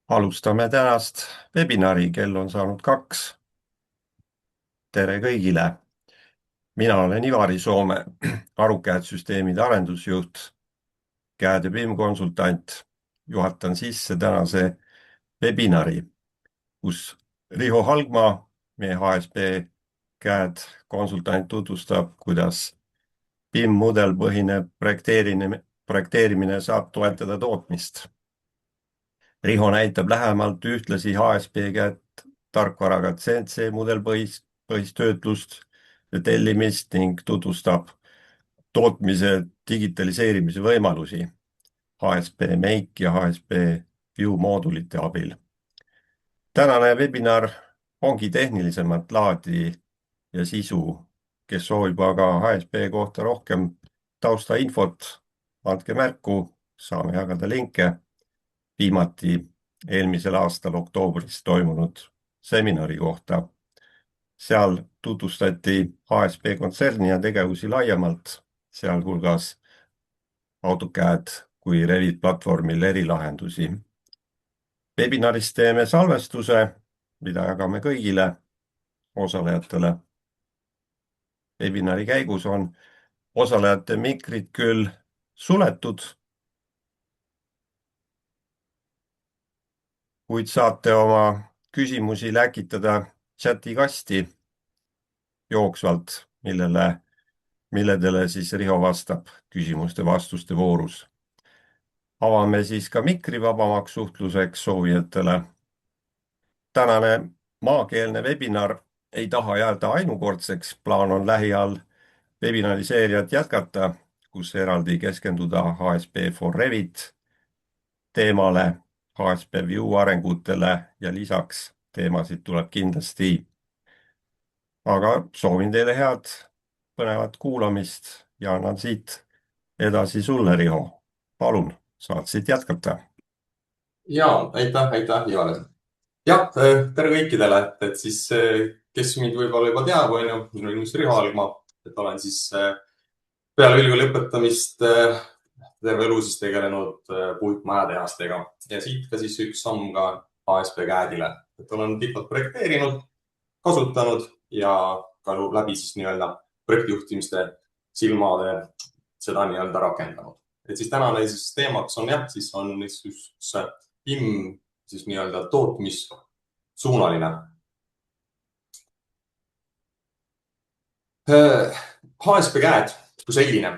Alustame tänast webinari, kell on saanud 2. Tere kõigile! Mina olen Ivari Soome, AruCAD-süsteemide arendusjuht, CAD ja BIM konsultant. Juhatan sisse tänase webinari, kus Riho Halgma, meie HSB CAD konsultant tutvustab, kuidas BIM mudelpõhine projekteerimine saab toetada tootmist. Riho näitab lähemalt ühtlasi HSB CAD tarkvaraga CNC mudelpõhist töötlust ja tellimist ning tutvustab tootmise digitaliseerimise võimalusi HSB Make ja HSB View moodulite abil. Tänane webinar ongi tehnilisemat laadi ja sisu. Kes soovib aga HSB kohta rohkem taustainfot, andke märku, saame jagada linke. Viimati eelmisel aastal oktoobris toimunud seminari kohta. Seal tutvustati HSB kontserni ja tegevusi laiemalt, sealhulgas AutoCAD kui Revit platvormil erilahendusi. Webinaris teeme salvestuse, mida jagame kõigile osalejatele. Webinari käigus on osalejate mikrid küll suletud, kuid saate oma küsimusi läkitada chati kasti jooksvalt, milledele siis Riho vastab küsimuste-vastuste voorus. Avame siis ka mikri vabamaks suhtluseks soovijatele. Tänane maakeelne webinar ei taha jääda ainukordseks, plaan on lähiajal webinariseeriat jätkata, kus eraldi keskenduda HSB for Revit teemale, HSB View arengutele ja lisaks teemasid tuleb kindlasti. Aga soovin teile head põnevat kuulamist ja annan siit edasi sulle, Riho. Palun, saad siit jätkata. Jaa, aitäh, Ivar. Jah, tere kõikidele, et siis kes mind võib-olla juba teab, minu nimi on Riho Halgma, et olen siis peale ülikooli lõpetamist terve elu siis tegelenud puitmajatehastega ja siit ka siis üks samm ka HSB CAD-ile, et olen pikalt projekteerinud, kasutanud ja ka läbi siis nii-öelda projektijuhtimiste silmade seda nii-öelda rakendanud. Et siis tänane siis teemaks on jah, siis on üks BIM siis nii-öelda tootmissuunaline. HSB CAD kui selline,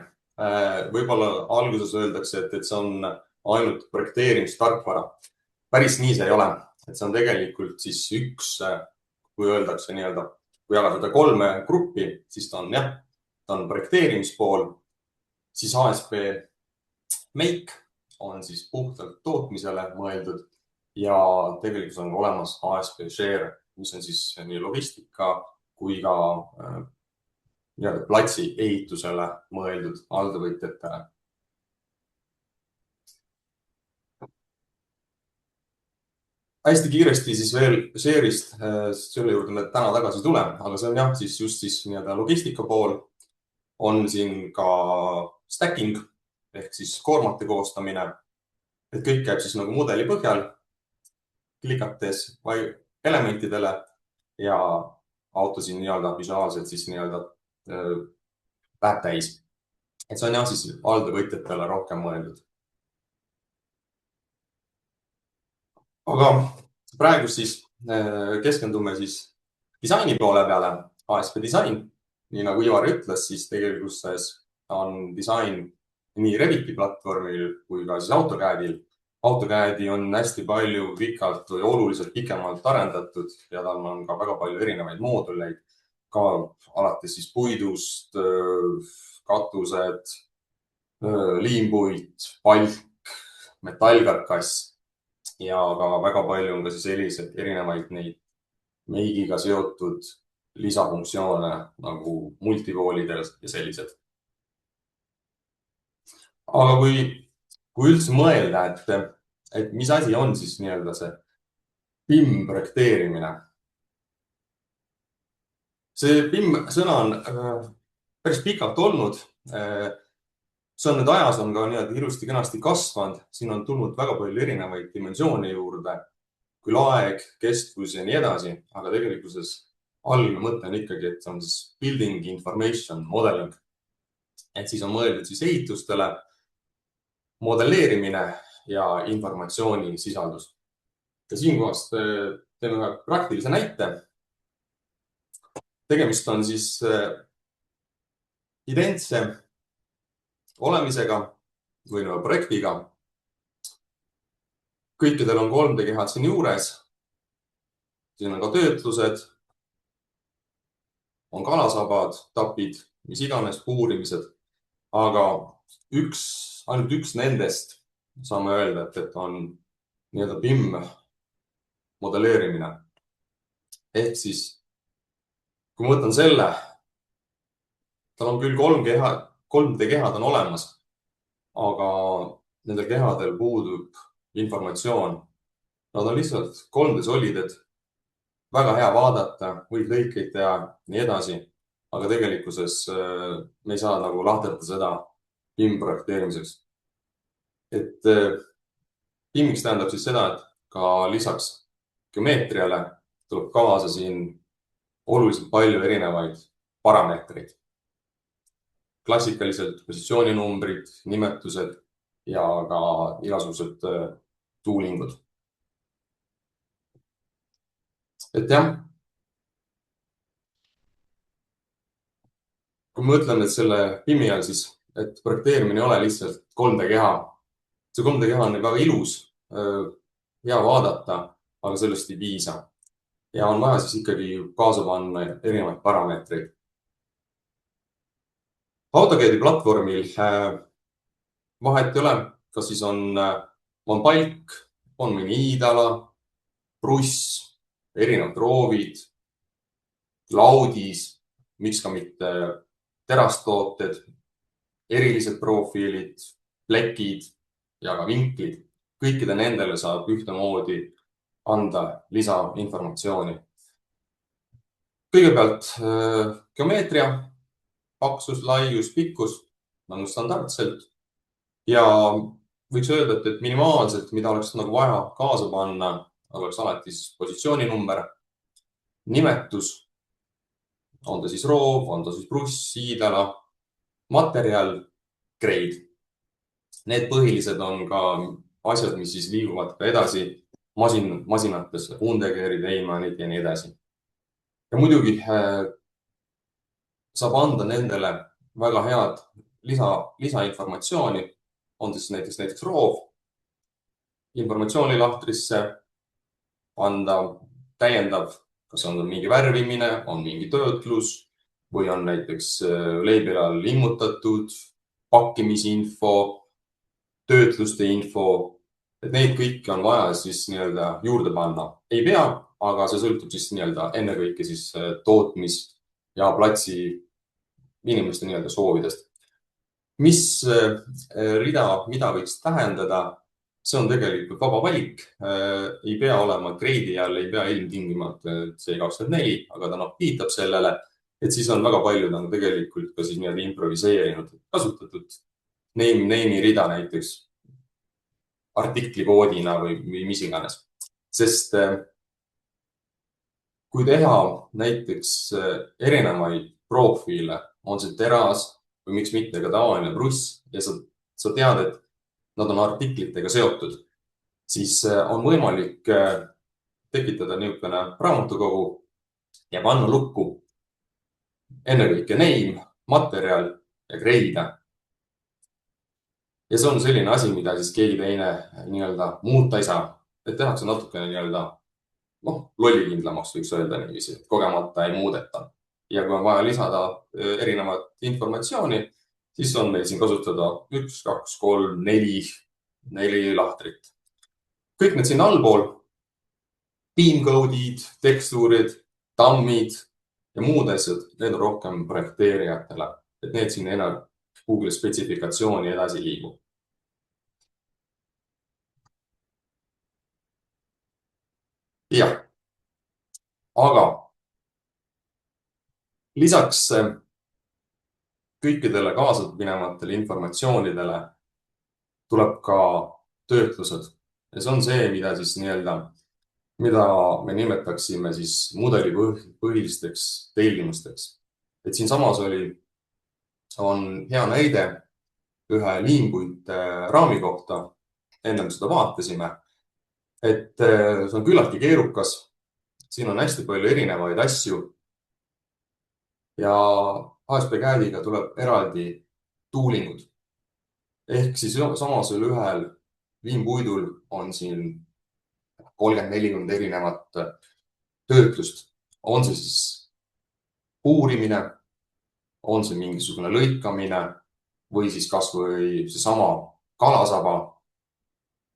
võib-olla alguses öeldakse, et see on ainult projekteerimistarkvara. Päris nii see ei ole, et see on tegelikult siis üks, kui öeldakse nii-öelda, kui jagada 3 gruppi, siis ta on projekteerimispool, siis HSB Make on siis puhtalt tootmisele mõeldud ja tegelikult on olemas HSB Share, mis on siis nii logistika kui ka platsi ehitusele mõeldud alltöövõtjatele. Hästi kiiresti siis veel Share'ist, selle juurde me täna tagasi tuleme, aga see on siis just siis nii-öelda logistika pool. On siin ka stacking ehk siis koormate koostamine, et kõik käib siis nagu mudeli põhjal, klikates elementidele ja auto siin nii-öelda visuaalselt siis nii-öelda läheb täis. Et see on siis alltöövõtjatele rohkem mõeldud. Aga praegu siis keskendume siis disaini poole peale, HSB disain. Nii nagu Ivar ütles, siis tegelikult on disain nii Reviti platvormil kui ka siis AutoCAD-il. AutoCAD-i on hästi palju pikalt või oluliselt pikemalt arendatud ja tal on ka väga palju erinevaid mooduleid, ka alates siis puidust, katused, liimpuit, palk, metallkarkass ja ka väga palju on ka siis sellised erinevaid neid meigiga seotud lisafunktsioone nagu multivoolidel ja sellised. Aga kui üldse mõelda, et mis asi on siis nii-öelda see BIM projekteerimine. See BIM sõna on päris pikalt olnud. See on nüüd ajas on ka nii-öelda ilusti kenasti kasvanud. Siin on tulnud väga palju erinevaid dimensioone juurde küll aeg, kestvus ja nii edasi, aga tegelikkuses algne mõte on ikkagi, et see on siis building information modeling. Et siis on mõeldud siis ehitustele, modelleerimine ja informatsiooni sisaldus. Ja siinkohast teeme ühe praktilise näite. Tegemist on siis identse olemisega või projektiga. Kõikidel on 3D-kehad siin juures. Siin on ka töötlused, on kalasabad, tapid, mis iganes puurimised. Aga ainult üks nendest saame öelda, et on nii-öelda BIM modelleerimine. Ehk siis, kui ma võtan selle, tal on küll 3D-kehad on olemas, aga nendel kehadel puudub informatsioon. Nad on lihtsalt 3D solided, väga hea vaadata, võid lõikeid teha, nii edasi. Aga tegelikkuses me ei saa nagu lahterdada seda BIM projekteerimiseks. Et BIM-iks tähendab siis seda, et ka lisaks geomeetriale tuleb kaasa siin oluliselt palju erinevaid parameetreid. Klassikaliselt positsiooninumbrid, nimetused ja ka igasugused tuulingud. Et jah, kui me mõtleme selle BIM-i all siis, et projekteerimine ei ole lihtsalt 3D-keha. See 3D-keha on väga ilus, hea vaadata, aga sellest ei piisa. Ja on vaja siis ikkagi kaasa panna erinevaid parameetreid. AutoCAD-i platvormil vahet ei ole, kas siis on palk, on mõni hiidala, bruss, erinevad roovid, laudis, miks ka mitte terastooted, erilised profiilid, plekid ja ka vinklid. Kõikide nendele saab ühtemoodi anda lisainformatsiooni. Kõigepealt geomeetria, paksus, laius, pikkus on standardselt ja võiks öelda, et minimaalselt, mida oleks nagu vaja kaasa panna, oleks alati siis positsiooninumber, nimetus, on ta siis roov, on ta siis bruss, hiidala, materjal, grade. Need põhilised on ka asjad, mis siis liiguvad ka edasi masinatesse, Undekerid, Eimanid ja nii edasi. Ja muidugi saab anda nendele väga head lisainformatsiooni, on siis näiteks roov, informatsioonilahtrisse anda täiendav, kas on mingi värvimine, on mingi töötlus või on näiteks leebel all immutatud, pakkimisinfo, töötluste info, et neid kõiki on vaja siis nii-öelda juurde panna. Ei pea, aga see sõltub siis nii-öelda ennekõike siis tootmis- ja platsi inimeste nii-öelda soovidest. Mis rida, mida võiks tähendada, see on tegelikult vaba valik. Ei pea olema grade'i all, ei pea ilmtingimata C24, aga ta viitab sellele, et siis on väga paljud on tegelikult ka siis nii-öelda improviseerinud, kasutatud name'i rida näiteks artiklikoodina või mis iganes. Sest kui teha näiteks erinevaid profiile, on see teras või miks mitte ka tavaline bruss ja sa tead, et nad on artiklitega seotud, siis on võimalik tekitada niisugune raamatukogu ja panna lukku ennekõike name, materjal ja grade. Ja see on selline asi, mida siis keegi teine nii-öelda muuta ei saa. Et tehakse natukene nii-öelda lollikindlamaks võiks öelda niiviisi, et kogemata ei muudeta. Ja kui on vaja lisada erinevat informatsiooni, siis on meil siin kasutada 1, 2, 3, 4 lahtrit. Kõik need siin allpool, beamcode'id, tekstuurid, tammid ja muud asjad, need on rohkem projekteerijatele, et need siin enam Google spetsifikatsiooni edasi liigu. Jah, aga lisaks kõikidele kaasa minevatele informatsioonidele tuleb ka töötlused. Ja see on see, mida siis nii-öelda mida me nimetaksime siis mudelipõhilisteks tellimusteks. Et siinsamas on hea näide ühe liimpuitraami kohta. Ennem seda vaatasime, et see on küllaltki keerukas. Siin on hästi palju erinevaid asju ja ASP CAD-iga tuleb eraldi tuulingud. Ehk siis samasel ühel liimpuidul on siin 30-40 erinevat töötlust. On see siis puurimine, on see mingisugune lõikamine või siis kas või seesama kalasaba.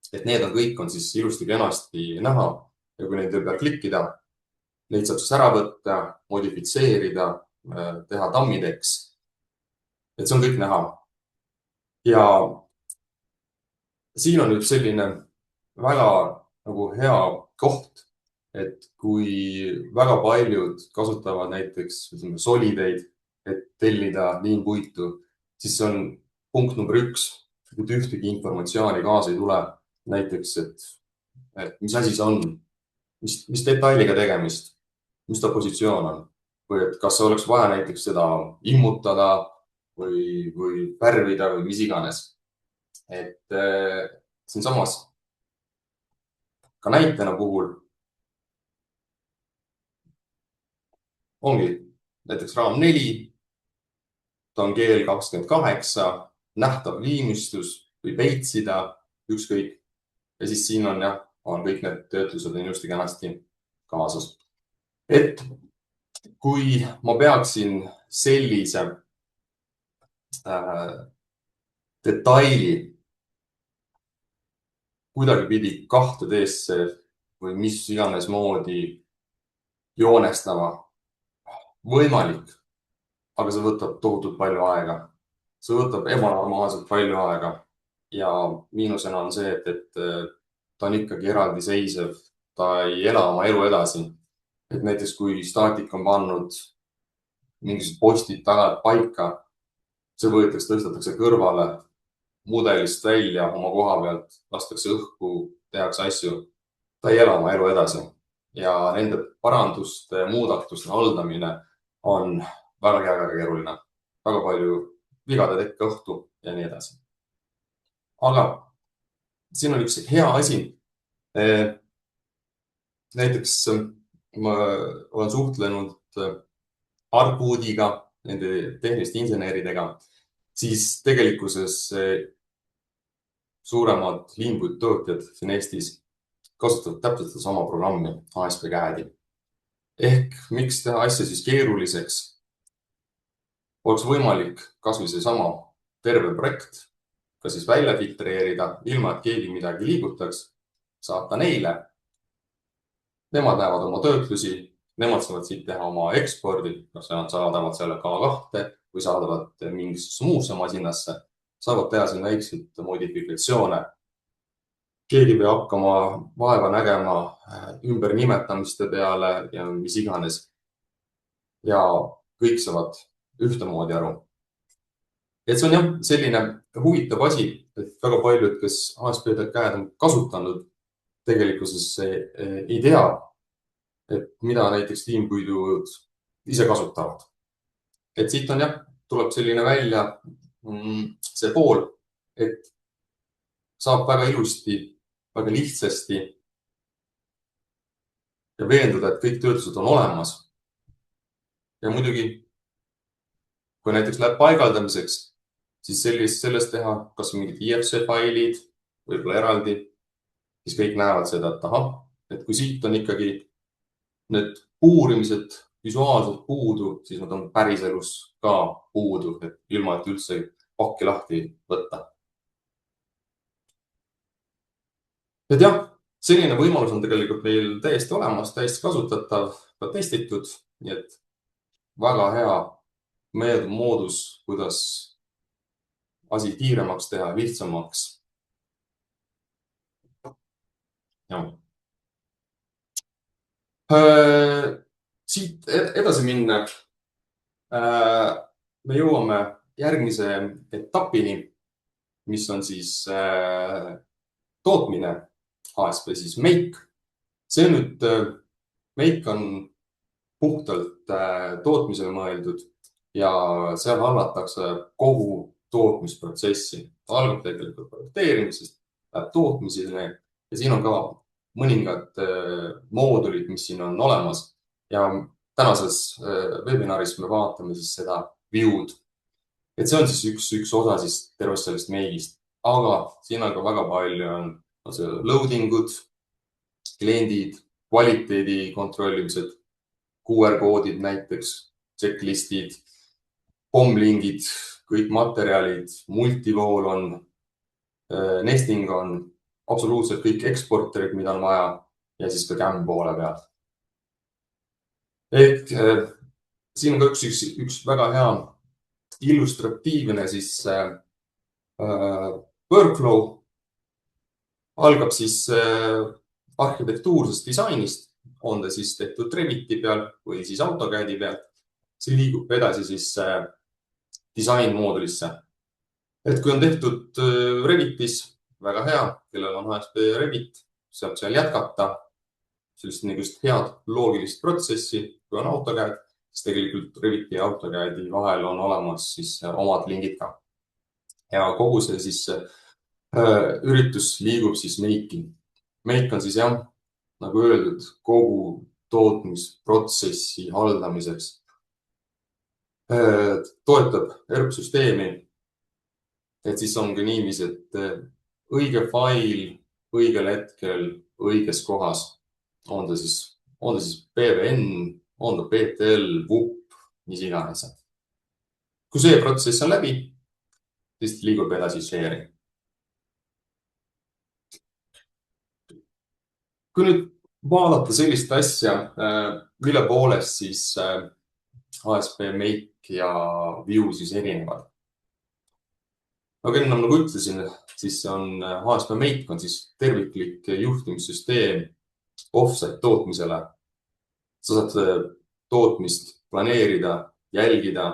Et need kõik on siis ilusti kenasti näha ja kui nende peal klikkida, neid saab siis ära võtta, modifitseerida, teha tammideks. Et see on kõik näha. Ja siin on üks selline väga nagu hea koht, et kui väga paljud kasutavad näiteks solideid, et tellida liimpuitu, siis see on punkt number 1, et ühtegi informatsiooni kaasa ei tule. Näiteks, et mis asi see on, mis detailiga tegemist, mis ta positsioon on või et kas oleks vaja näiteks seda immutada või värvida või mis iganes. Et siinsamas ka näitena puhul ongi näiteks raam 4, ta on keel 28, nähtav liimistus või peitsida, ükskõik. Ja siis siin on kõik need töötlused on ilusti kenasti kaasas. Et kui ma peaksin sellise detaili kuidagipidi 2D-sse või mis iganes moodi joonestama, võimalik, aga see võtab tohutult palju aega. See võtab ebanormaalselt palju aega ja miinusena on see, et ta on ikkagi eraldiseisev, ta ei ela oma elu edasi. Et näiteks kui staatik on pannud mingisugused postid tagant paika, see võetakse, tõstetakse kõrvale mudelist välja oma koha pealt, lastakse õhku, tehakse asju. Ta ei ela oma elu edasi ja nende paranduste, muudatuste haldamine on väga keeruline. Väga palju vigade tekke õhtu ja nii edasi. Aga siin on üks hea asi. Näiteks ma olen suhtlenud Arbudiga, nende tehniliste inseneridega, siis tegelikkuses suuremad liimpuittootjad siin Eestis kasutavad täpselt seda sama programmi, ASP CAD-i. Ehk miks teha asja siis keeruliseks? Oleks võimalik kas või seesama terve projekt ka siis välja filtreerida, ilma et keegi midagi liigutaks, saata neile. Nemad näevad oma töötlusi, nemad saavad siit teha oma ekspordi, kas nad saadavad selle K2 või saadavad mingisse muusse masinasse, saavad teha siin väikseid modifikatsioone. Keegi peab hakkama vaeva nägema ümbernimetamiste peale ja mis iganes. Ja kõik saavad ühtemoodi aru. Et see on selline huvitav asi, et väga paljud, kes ASP CAD on kasutanud, tegelikkuses ei tea, et mida näiteks liimpuidud ise kasutavad. Et siit on tuleb selline välja see pool, et saab väga ilusti, väga lihtsasti ja veenduda, et kõik töötlused on olemas. Ja muidugi, kui näiteks läheb paigaldamiseks, siis sellest teha kas mingid IFC failid, võib-olla eraldi, siis kõik näevad seda, et ahah, et kui siit on ikkagi need puurimised visuaalselt puudu, siis nad on päriselus ka puudu, et ilma, et üldse pakki lahti võtta. Et selline võimalus on tegelikult meil täiesti olemas, täiesti kasutatav, ka testitud, nii et väga hea moodus, kuidas asi kiiremaks teha, lihtsamaks. Siit edasi minna. Me jõuame järgmise etapini, mis on siis tootmine, ASP siis make. see nüüd, Make on puhtalt tootmisele mõeldud ja seal hallatakse kogu tootmisprotsessi. Algab tegelikult projekteerimisest, läheb tootmiseni ja siin on ka mõningad moodulid, mis siin on olemas. Ja tänases webinaris me vaatame siis seda view'd. Et see on siis üks osa siis tervest sellest Make'ist. Aga siin on ka väga palju on loading ud, kliendid, kvaliteedi kontrollimised, QR-koodid näiteks, checklistid, pomlingid, kõik materjalid, multivool on, nesting on, absoluutselt kõik eksporterid, mida on vaja ja siis ka CAM poole peal. Ehk siin on ka üks väga hea illustratiivne siis workflow. Algab siis arhitektuursest disainist, on ta siis tehtud Reviti peal või siis AutoCAD-i peal. See liigub edasi siis disain moodulisse. Et kui on tehtud Revitis, väga hea, kellel on ASP Revit, saab seal jätkata sellist niisugust head loogilist protsessi. Kui on AutoCAD, siis tegelikult Reviti ja AutoCAD-i vahel on olemas siis omad lingid ka. Ja kogu see siis üritus liigub siis Make'i. Make on siis jah, nagu öeldud, kogu tootmisprotsessi haldamiseks. Toetab ERP-süsteemi, et siis ongi niiviisi, et õige fail õigel hetkel õiges kohas. On ta siis PVN, on ta PTL, VUP, mis iganes. Kui see protsess on läbi, siis liigub edasi share'i. Kui nüüd vaadata sellist asja, mille poolest siis ASP Make ja View siis erinevad. Aga enne nagu ütlesin, siis on ASP Make on siis terviklik juhtimissüsteem offsite tootmisele. Sa saad tootmist planeerida, jälgida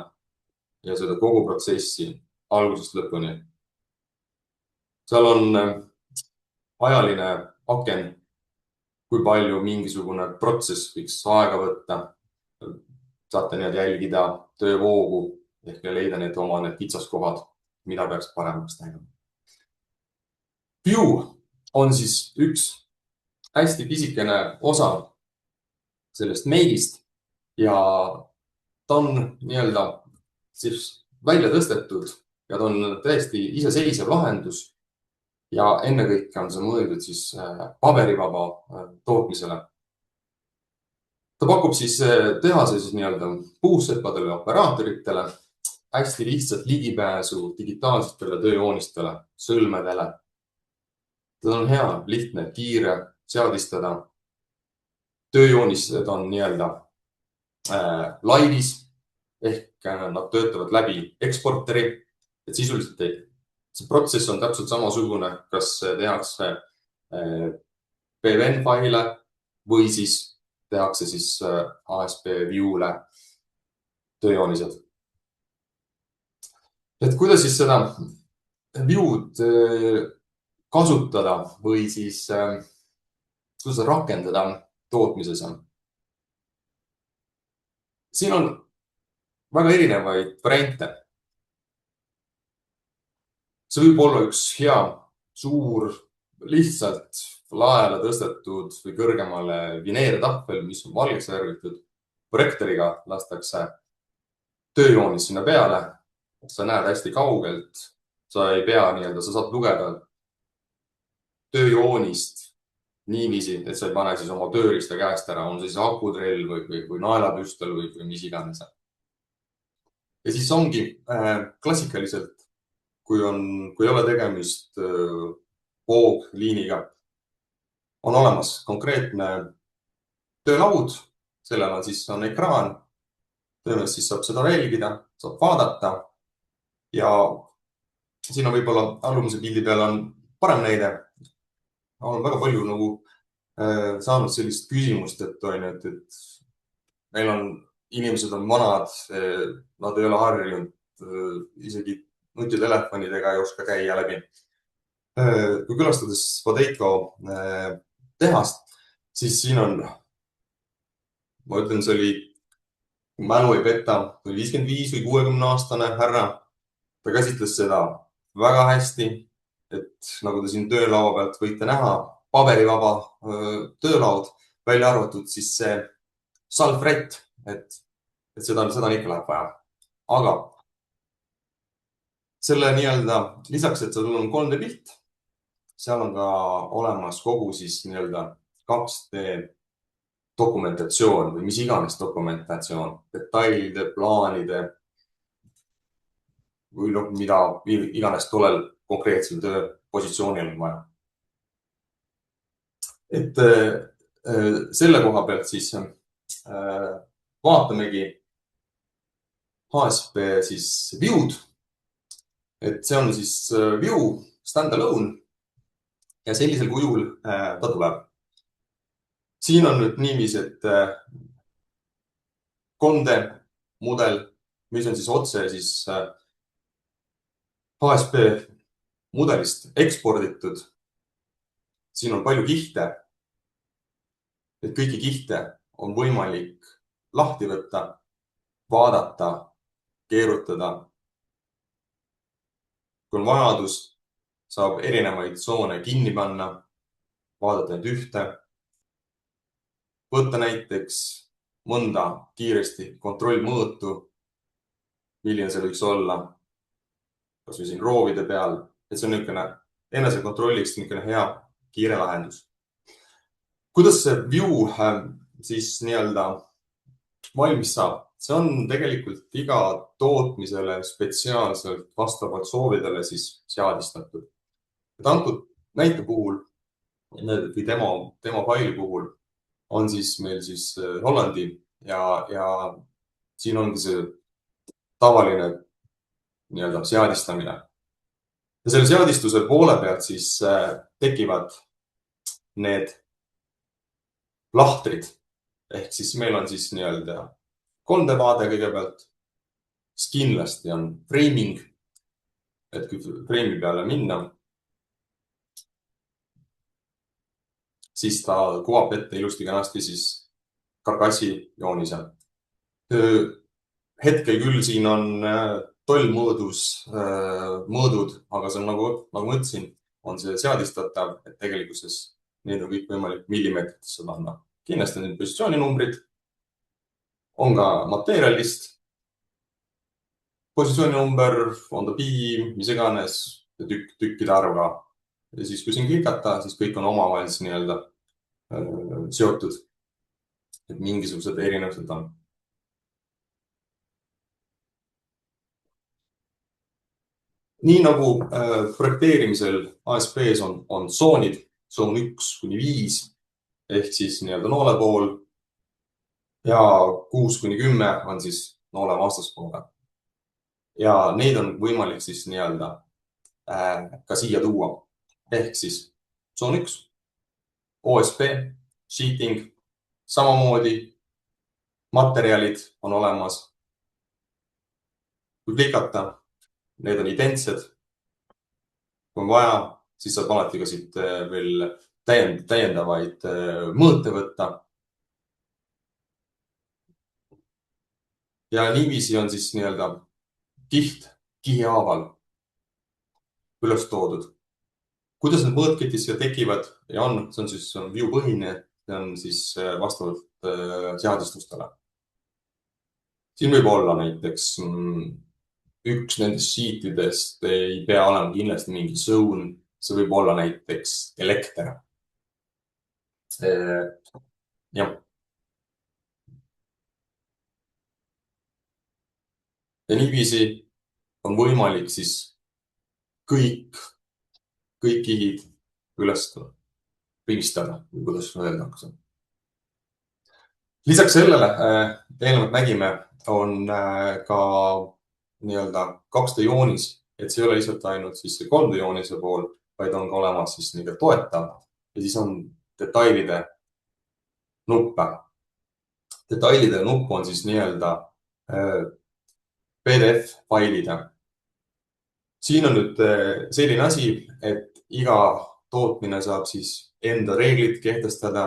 ja seda kogu protsessi algusest lõpuni. Seal on ajaline aken, kui palju mingisugune protsess võiks aega võtta. Saate need jälgida töövoogu ehk leida need oma kitsaskohad, mida peaks paremaks tegema. View on siis üks hästi pisikene osa sellest Make'ist ja ta on nii-öelda siis välja tõstetud ja ta on täiesti iseseisev lahendus. Ja ennekõike on see mõeldud siis paberivaba tootmisele. Ta pakub siis tehase siis nii-öelda puussepadele ja operaatoritele hästi lihtsalt ligipääsu digitaalsetele tööjoonistele, sõlmedele. Ta on hea, lihtne, kiire seadistada. Tööjoonised on nii-öelda laivis ehk nad töötavad läbi eksporteri, et sisuliselt see protsess on täpselt samasugune, kas tehakse PVN-faile või siis tehakse siis ASP View'le tööjoonised. Et kuidas siis seda View'd kasutada või siis kuidas rakendada tootmises? Siin on väga erinevaid variante. See võib olla üks hea, suur, lihtsalt laele tõstetud või kõrgemale vineertahvel, mis on valgeks värvitud. Projektoriga lastakse tööjoonis sinna peale. Sa näed hästi kaugelt. Sa ei pea nii-öelda, sa saad lugeda tööjoonist niiviisi, et sa ei pane siis oma tööriista käest ära. On siis akutrell või naelapüstol või mis iganes. Ja siis ongi klassikaliselt, kui ei ole tegemist voogliiniga, on olemas konkreetne töölaud, sellel on siis ekraan, töömees siis saab seda jälgida, saab vaadata ja siin on võib-olla alumise pildi peal on parem näide. Olen väga palju nagu saanud sellist küsimust, et meil on inimesed on vanad, nad ei ole harjunud, isegi nutitelefonidega ei oska käia läbi. Kui külastades Vodejko tehast, siis siin on, ma ütlen, see oli, kui mälu ei peta, oli 55 või 60-aastane härra. Ta käsitles seda väga hästi, et nagu te siin töölaua pealt võite näha, paberivaba töölaud, välja arvatud siis see salvrätt, et seda ikka läheb vaja. Aga selle nii-öelda lisaks, et sul on 3D pilt, seal on ka olemas kogu siis nii-öelda 2D dokumentatsioon või mis iganes dokumentatsioon, detailide, plaanide või noh, mida iganes tollel konkreetsel tööpositsioonil on vaja. Et selle koha pealt siis vaatamegi HSP siis view'd. Et see on siis view stand-alone ja sellisel kujul ta tuleb. Siin on nüüd niiviisi, et 3D mudel, mis on siis otse siis HSP mudelist eksporditud. Siin on palju kihte. Et kõiki kihte on võimalik lahti võtta, vaadata, keerutada. Kui on vajadus, saab erinevaid tsoone kinni panna, vaadata neid ühte. Võtta näiteks mõnda kiiresti kontrollmõõtu, milline see võiks olla, kas või siin roovide peal, et see on niisugune enesekontrolliks niisugune hea kiire lahendus. Kuidas see view siis nii-öelda valmis saab? See on tegelikult iga tootmisele spetsiaalselt vastavalt soovidele siis seadistatud. Et antud näite puhul või demo faili puhul on siis meil siis Hollandi ja siin ongi see tavaline nii-öelda seadistamine. Ja selle seadistuse poole pealt siis tekivad need lahtrid. Ehk siis meil on siis nii-öelda 3D vaade kõigepealt. Siis kindlasti on framing, et kui frame'i peale minna, siis ta kuvab ette ilusti kenasti siis karkassi joonise. Hetkel küll siin on tollmõõdus mõõdud, aga see on nagu ma ütlesin, on see seadistatav, et tegelikkuses neid on kõik võimalik millimeetritesse panna. Kindlasti on need positsiooninumbrid, on ka materjalist, positsioonimumber, on ta piim, mis iganes, tükkide arv ka. Ja siis, kui siin klikata, siis kõik on omavahel nii-öelda seotud, et mingisugused erinevused on. Nii nagu projekteerimisel ASP-s on tsoonid, tsoon 1–5 ehk siis nii-öelda noole pool ja 6–10 on siis noole vastaspoole. Ja neid on võimalik siis nii-öelda ka siia tuua. Ehk siis tsoon 1, OSP, sheeting, samamoodi materjalid on olemas. Kui klikata, need on identsed. Kui on vaja, siis saab alati ka siit veel täiendavaid mõõte võtta. Ja niiviisi on siis nii-öelda kiht kihihaaval üles toodud. Kuidas need mõõtketid siia tekivad ja on, see on siis view põhine, see on siis vastavalt seadistustele. Siin võib olla näiteks üks nendest sheetidest ei pea olema kindlasti mingi zone, see võib olla näiteks elekter. Jah. Ja niiviisi on võimalik siis kõik kihid üles rivistada, või kuidas öelda hakkas. Lisaks sellele, eelnevalt nägime, on ka nii-öelda 2D joonis, et see ei ole lihtsalt ainult siis 3D joonise pool, vaid on ka olemas siis nii-öelda toetav ja siis on detailide nuppe. Detailide nupp on siis nii-öelda PDF-failide. Siin on nüüd selline asi, et iga tootmine saab siis enda reeglid kehtestada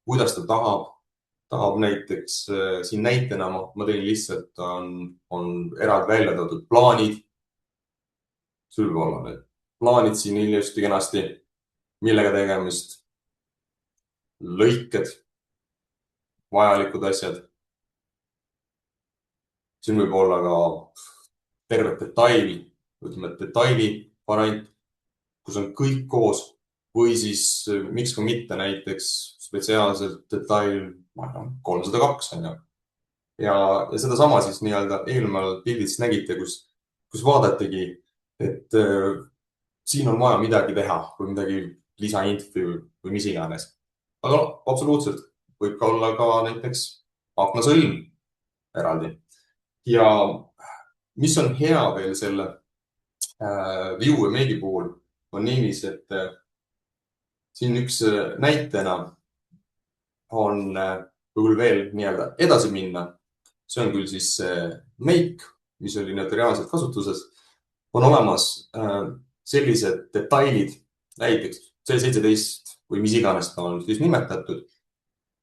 kuidas ta tahab näiteks siin näitena ma tõin lihtsalt, on eraldi välja toodud plaanid. sul võib olla need plaanid siin ilusti kenasti, millega tegemist, lõiked, vajalikud asjad. siin võib olla ka terve detaili, ütleme detaili variant, kus on kõik koos või siis miks ka mitte näiteks spetsiaalselt detail, ma ei tea, 302 on ju. Ja sedasama siis nii-öelda eelneval pildil siis nägite, kus vaadategi, et siin on vaja midagi teha või midagi lisainfi või mis iganes. aga noh, absoluutselt võib ka olla ka näiteks aknasõlm eraldi. Ja mis on hea veel selle view ja meigi puhul on niiviisi, et siin üks näitena on, kui küll veel nii-öelda edasi minna, see on küll siis meik, mis oli nii-öelda reaalselt kasutuses, on olemas sellised detailid, näiteks C17 või mis iganes ta on siis nimetatud.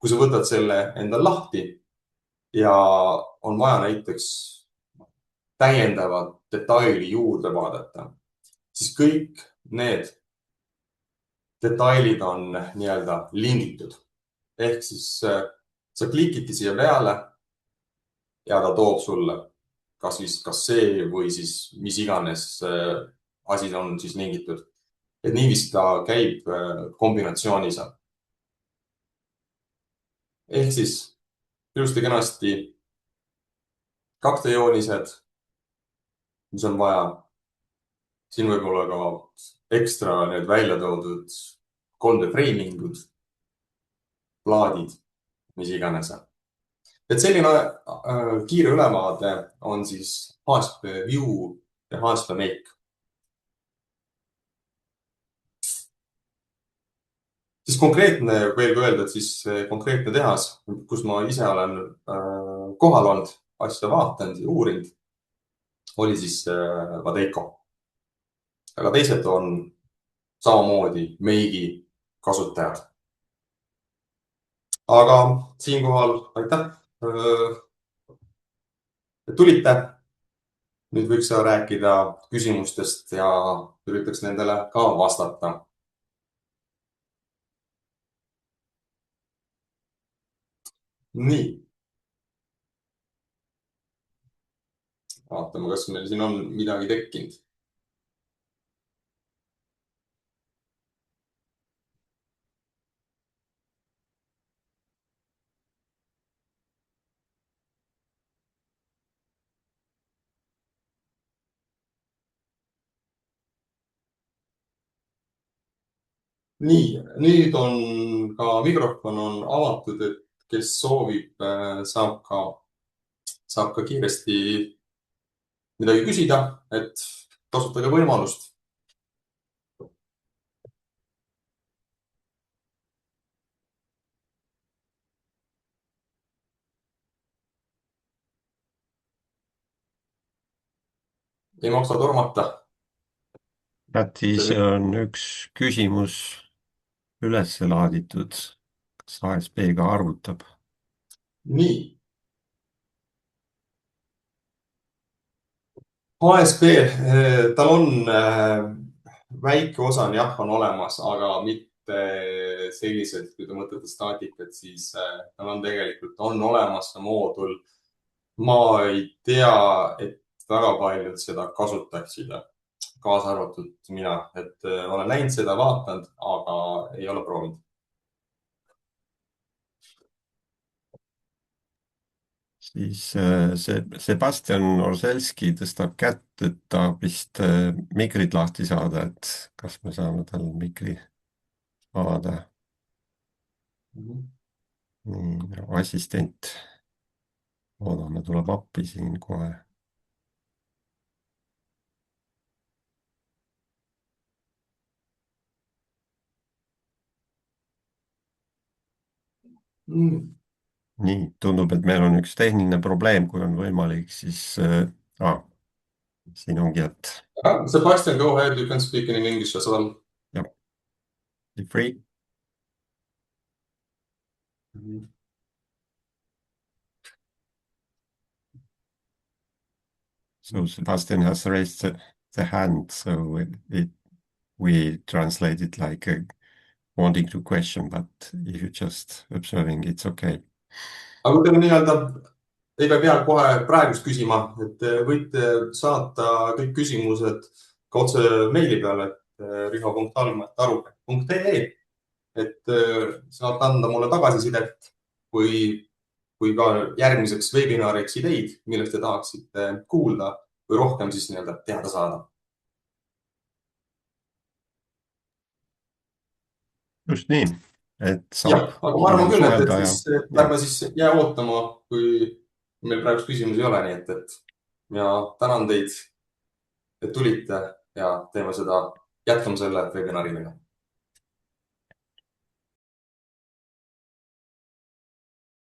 kui sa võtad selle endal lahti ja on vaja näiteks täiendavat detaili juurde vaadata, siis kõik need detailid on nii-öelda lingitud. Ehk siis sa klikidki siia peale ja ta toob sulle kas see või siis mis iganes asi on siis lingitud. Et niiviisi ta käib kombinatsioonis. Ehk siis ilusti kenasti kaktejoonised, mis on vaja. siin võib olla ka ekstra need välja toodud 3D freimingud, plaadid, mis iganes. Et selline kiire ülevaade on siis HSP View ja HSP Make. Siis konkreetne, veel kui öelda, et siis konkreetne tehas, kus ma ise olen kohal olnud, asja vaatanud ja uurinud, oli siis Vadeiko. Aga teised on samamoodi meigi kasutajad. Aga siinkohal aitäh, et tulite. Nüüd võiks rääkida küsimustest ja üritaks nendele ka vastata. Nii. Vaatame, kas meil siin on midagi tekkinud. Nii, nüüd on ka mikrofon on avatud, et kes soovib, saab ka kiiresti midagi küsida, et kasutage võimalust. Ei maksa tormata. Siis on üks küsimus üles laaditud. Kas ASP ka arvutab? Nii. HSP, tal on väike osa on jah, on olemas, aga mitte selliselt, kui te mõtlete staatikat, siis tal on tegelikult on olemas see moodul. Ma ei tea, et väga paljud seda kasutaksid, kaasa arvatud mina, et olen näinud seda, vaatanud, aga ei ole proovinud. Siis Sebastian Orselski tõstab kätt, et ta vist mikrid lahti saada, et kas me saame tal mikri avada. Nii, assistent. Loodame, tuleb appi siin kohe. Nii, tundub, et meil on üks tehniline probleem, kui on võimalik, siis siin ongi, et Sebastian, go ahead, you can speak in English as well. Be free. So Sebastian has raised the hand, so we translate it like wanting to question, but if you're just observing, it's okay. aga kui teil nii-öelda ei pea kohe praegust küsima, et võite saata kõik küsimused ka otse meili peale, riho.alm@arupäev.ee, et saate anda mulle tagasisidet kui ka järgmiseks webinariks ideid, millest te tahaksite kuulda või rohkem siis nii-öelda teada saada. Just nii, et Jah, saab aga ma arvan küll, et suhelda siis ja ärme siis jää ootama, kui meil praegu küsimusi ei ole, nii et ja tänan teid, et tulite ja teeme seda, jätkame selle webinariga.